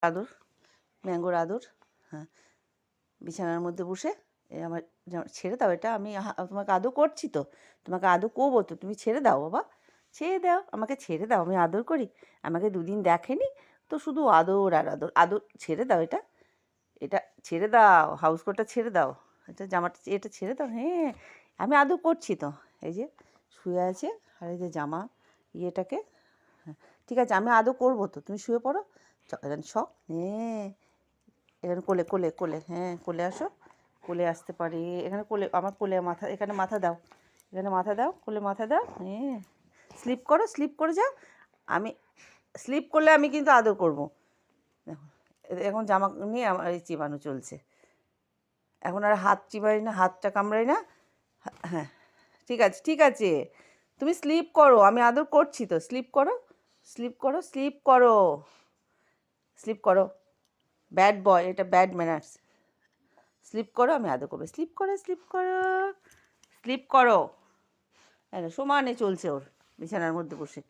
আদর, ম্যাঙ্গোর আদর। হ্যাঁ, বিছানার মধ্যে বসে আমার ছেড়ে দাও, এটা আমি তোমাকে আদর করছি তো, তোমাকে আদর করবো তো, তুমি ছেড়ে দাও বাবা, ছেড়ে দাও, আমাকে ছেড়ে দাও, আমি আদর করি। আমাকে দুদিন দেখেনি তো শুধু আদর আর আদর। আদর, ছেড়ে দাও এটা, এটা ছেড়ে দাও, হাউস কোটটা ছেড়ে দাও, এটা জামাটা, এটা ছেড়ে দাও। হ্যাঁ, আমি আদর করছি তো। এই যে শুয়ে আছে, আর এই যে জামা ইয়েটাকে। হ্যাঁ, ঠিক আছে, আমি আদর করবো তো, তুমি শুয়ে পড়ো। এখানে শখ, হ্যাঁ, এখানে কোলে কোলে কোলে, হ্যাঁ কোলে আসো, কোলে আসতে পারে, এখানে কোলে, আমার কোলে মাথা, এখানে মাথা দাও, এখানে মাথা দাও, কোলে মাথা দাও। হ্যাঁ, স্লিপ করো, স্লিপ করে যাও। আমি স্লিপ করলে আমি কিন্তু আদর করবো। দেখো, এখন জামা নিয়ে আমার এই চিবানো চলছে। এখন আর হাত চিবাই না, হাতটা কামড়াই না। হ্যাঁ, ঠিক আছে, ঠিক আছে, তুমি স্লিপ করো, আমি আদর করছি তো, স্লিপ করো, স্লিপ করো, স্লিপ করো, স্লিপ করো। ব্যাড বয়, এটা ব্যাড ম্যানার্স। স্লিপ করো, আমি আদর করবো, স্লিপ করো, স্লিপ করো, স্লিপ করো। হ্যাঁ, সমানে চলছে ওর বিছানার মধ্যে বসে।